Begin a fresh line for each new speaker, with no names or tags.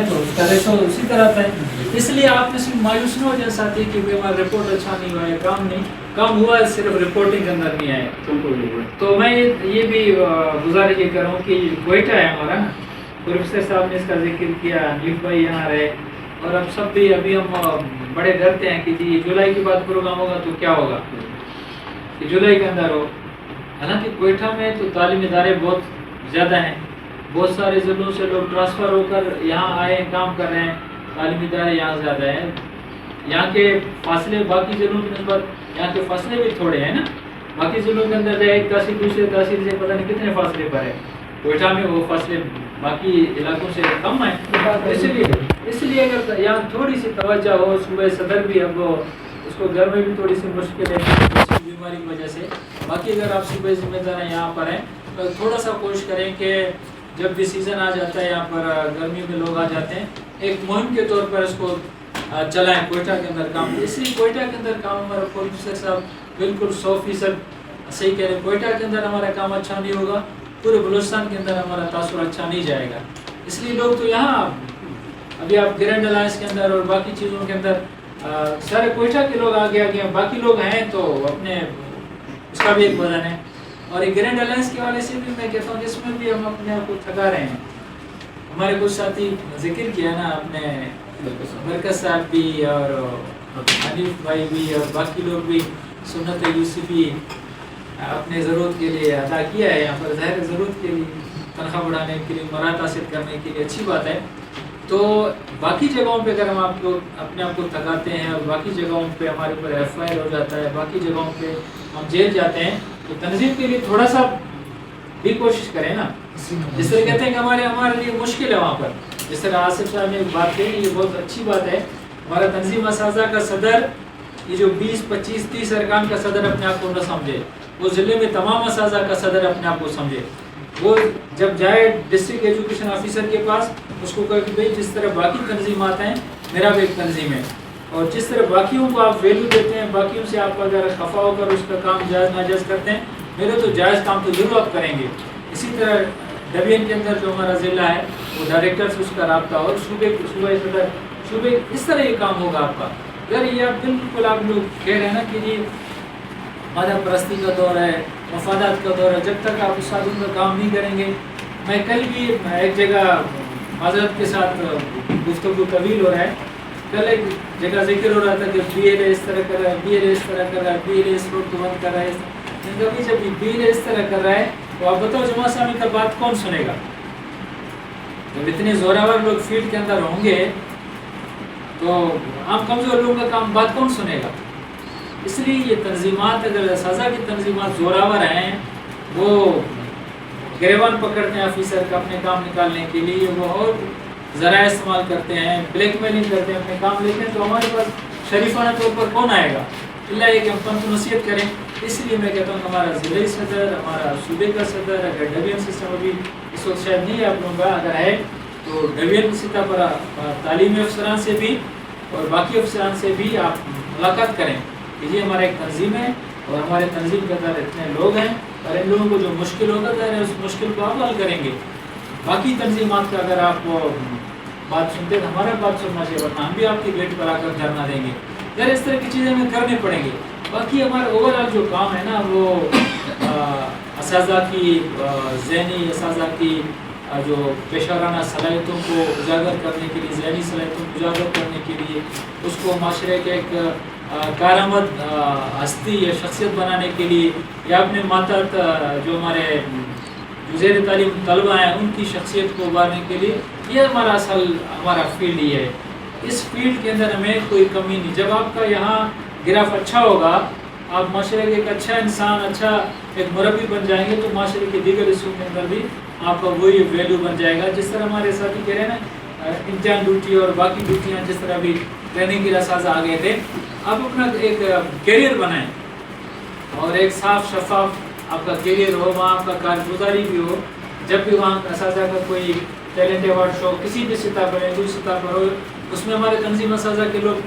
تو اس کا ریشو اسی طرح آتا ہے. اس لیے آپ نے صرف مایوس نہ ہو جائے ساتھی کہ ہمارا رپورٹ اچھا نہیں ہوا ہے, کام نہیں, کام ہوا ہے, صرف رپورٹنگ کے اندر نہیں آئے. تو میں یہ بھی گزارش یہ کروں کہ کوئٹہ ہے ہمارا, پروفیسر صاحب نے اس کا ذکر کیا, نیف بھائی یہاں رہے, اور اب سب بھی ابھی ہم بڑے ڈرتے ہیں کہ جی جولائی کے بعد پروگرام ہوگا تو کیا ہوگا, کہ جولائی کے اندر ہو. حالانکہ کوئٹہ میں تو تعلیمی ادارے بہت زیادہ ہیں, بہت سارے ضلعوں سے لوگ ٹرانسفر ہو کر یہاں آئے ہیں, کام کر رہے ہیں, تعلیمی ادارے یہاں زیادہ ہیں. یہاں کے فاصلے باقی ضلعوں کی نسبت یہاں کے فاصلے بھی تھوڑے ہیں نا, باقی ضلعوں کے اندر جائے ایک تحصیل دوسرے تحصیل سے پتہ نہیں کتنے فاصلے پر ہے, کوئٹہ میں وہ فاصلے باقی علاقوں سے کم ہیں. اس لیے اگر یہاں تھوڑی سی توجہ ہو, صوبہ صدر بھی اب اس کو گھر میں بھی تھوڑی سی مشکل ہے بیماری کی وجہ سے, باقی اگر آپ صوبہ ذمہ دار ہیں یہاں پر ہیں تو تھوڑا سا کوشش کریں کہ جب بھی سیزن آ جاتا ہے یہاں پر گرمیوں میں لوگ آ جاتے ہیں, ایک مہم کے طور پر اس کو چلائیں کوئٹہ کے اندر کام. اس لیے کوئٹہ کے اندر کام ہمارا پروفیسر صاحب بالکل 100% صحیح کہہ رہے ہیں. کوئٹہ کے اندر ہمارا کام اچھا نہیں ہوگا, پورے بلوچستان کے اندر ہمارا تاثر اچھا نہیں جائے گا. اس لیے لوگ تو یہاں ابھی آپ گرینڈ الائنس کے اندر اور باقی چیزوں کے اندر سارے کوئٹہ کے لوگ آگے آگے ہیں, باقی لوگ ہیں تو اپنے اس کا بھی ایک وزن ہے. اور یہ گرینڈ الائنس کے حوالے سے بھی میں کہتا ہوں کہ اس میں بھی ہم اپنے آپ کو تھکا رہے ہیں. ہمارے کچھ ساتھی ذکر کیا نا, اپنے مرکز صاحب بھی اور حنیف بھائی بھی اور باقی لوگ بھی سنت یوسفی اپنے ضرورت کے لیے ادا کیا ہے یہاں پر. ظاہر ضرورت کے لیے, تنخواہ بڑھانے کے لیے, مراد حاصل کرنے کے لیے اچھی بات ہے. تو باقی جگہوں پہ اگر ہم آپ کو اپنے آپ کو تھکاتے ہیں اور باقی جگہوں پہ ہمارے اوپر FIR ہو جاتا ہے, باقی جگہوں پہ ہم جیل جاتے ہیں, تو تنظیم کے لیے تھوڑا سا بھی کوشش کریں نا. جس طرح کہتے ہیں کہ ہمارے لیے مشکل ہے وہاں پر, جس طرح آصف صاحب نے بات کہی, یہ بہت اچھی بات ہے. ہمارا تنظیم اساتذہ کا صدر, یہ جو 20 25 30 ارکان کا صدر اپنے آپ کو نہ سمجھے, وہ ضلع میں تمام اساتذہ کا صدر اپنے آپ کو سمجھے. وہ جب جائے ڈسٹرکٹ ایجوکیشن آفیسر کے پاس, اس کو کہے کہ بھائی جس طرح باقی تنظیمات ہیں میرا بھی ایک تنظیم ہے, اور جس طرح باقیوں کو آپ ویلیو دیتے ہیں, باقیوں سے آپ اگر خفا ہو کر اس کا کام جائز ناجائز کرتے ہیں, میرے تو جائز کام تو ضرور آپ کریں گے. اسی طرح ڈوین کے اندر جو ہمارا ضلع ہے وہ ڈائریکٹر سے اس کا رابطہ, اور صوبے صدر اس طرح یہ کام ہوگا آپ کا. اگر یہ آپ بالکل آپ لوگ کہہ رہے ہیں نا کہ جی مادہ پرستی کا دور ہے, مفادات کا دور ہے, جب تک آپ اساتذوں کا کام نہیں کریں گے. میں کل بھی ایک جگہ معذرت کے ساتھ گفتگو طویل ہو رہا ہے, کل ایک جگہ ذکر ہو رہا تھا کہ BLA اس طرح کر رہا ہے, BLA اس طرح کر رہا ہے, BLA اس روڈ کو بند کر رہا ہے. کبھی جب BLA اس طرح کر رہا ہے تو آپ بتاؤ جماعت اسلامی کا بات کون سنے گا؟ جب اتنے زوراور لوگ فیلڈ کے اندر ہوں گے تو عام کمزور لوگوں کا کام بات کون سنے گا؟ اس لیے یہ تنظیمات, اگر اساتذہ کی تنظیمات زوراور ہیں, وہ گریبان پکڑتے ہیں آفیسر کا اپنے کام نکالنے کے لیے, وہ اور ذرائع استعمال کرتے ہیں, بلیک میلنگ کرتے ہیں, اپنے کام لیتے ہیں, تو ہمارے پاس شریفانہ طور پر کون آئے گا؟ اللہ یہ کہ ہم پنت نصیحت کریں. اس لیے میں کہتا ہوں کہ ہمارا ضلعی صدر, ہمارا صوبے کا صدر, اگر ڈویژن سسٹم ابھی اس وقت شاید نہیں ہے آپ لوگوں کا, اگر ہے تو ڈویژن سطح پر تعلیمی افسران سے بھی اور باقی افسران سے بھی آپ ملاقات کریں کہ یہ ہمارا ایک تنظیم ہے اور ہمارے تنظیم کے اندر اتنے لوگ ہیں, اور ان لوگوں کو جو مشکل ہوگا ظاہر ہے اس مشکل کو آپ حل کریں گے. باقی تنظیمات کا اگر آپ بات سنتے تو ہمارا بات سننا چاہیے, ورنہ ہم بھی آپ کے گیٹ پر آ کر دھرنا دیں گے. ظاہر اس طرح کی چیزیں ہمیں کرنی پڑیں گی. باقی ہمارا اوور آل جو کام ہے نا, وہ اساتذہ کی ذہنی, اساتذہ کی جو پیشہ ورانہ صلاحیتوں کو اجاگر کرنے کے لیے, ذہنی صلاحیتوں کو اجاگر کرنے کے لیے, اس کو معاشرے کے ایک کارآمد ہستی یا شخصیت بنانے کے لیے, یا اپنے ماتحت جو ہمارے جو زیر تعلیم طلبہ ہیں ان کی شخصیت کو ابھارنے کے لیے, یہ ہمارا اصل ہمارا فیلڈ ہی ہے. اس فیلڈ کے اندر ہمیں کوئی کمی نہیں. جب آپ کا یہاں گراف اچھا ہوگا, آپ معاشرے کے ایک اچھا انسان, اچھا ایک مربی بن جائیں گے, تو معاشرے کے دیگر حصوں کے اندر بھی آپ کا وہی ویلیو بن جائے گا. جس طرح ہمارے ساتھی کہہ رہے ہیں نا, امتحان ڈیوٹی اور باقی ڈیوٹیاں جس طرح بھی ٹریننگ کے اساتذہ آ گئے تھے, آپ اپنا ایک کیریئر بنائیں اور ایک صاف شفاف آپ کا کیریئر ہو, وہاں آپ کا کارگزاری بھی ہو. جب بھی وہاں اساتذہ کا کوئی ٹیلنٹ ایوارڈ شو کسی بھی سطح پر, کوئی سطح پر ہو, اس میں ہمارے تنظیم اساتذہ کے لوگ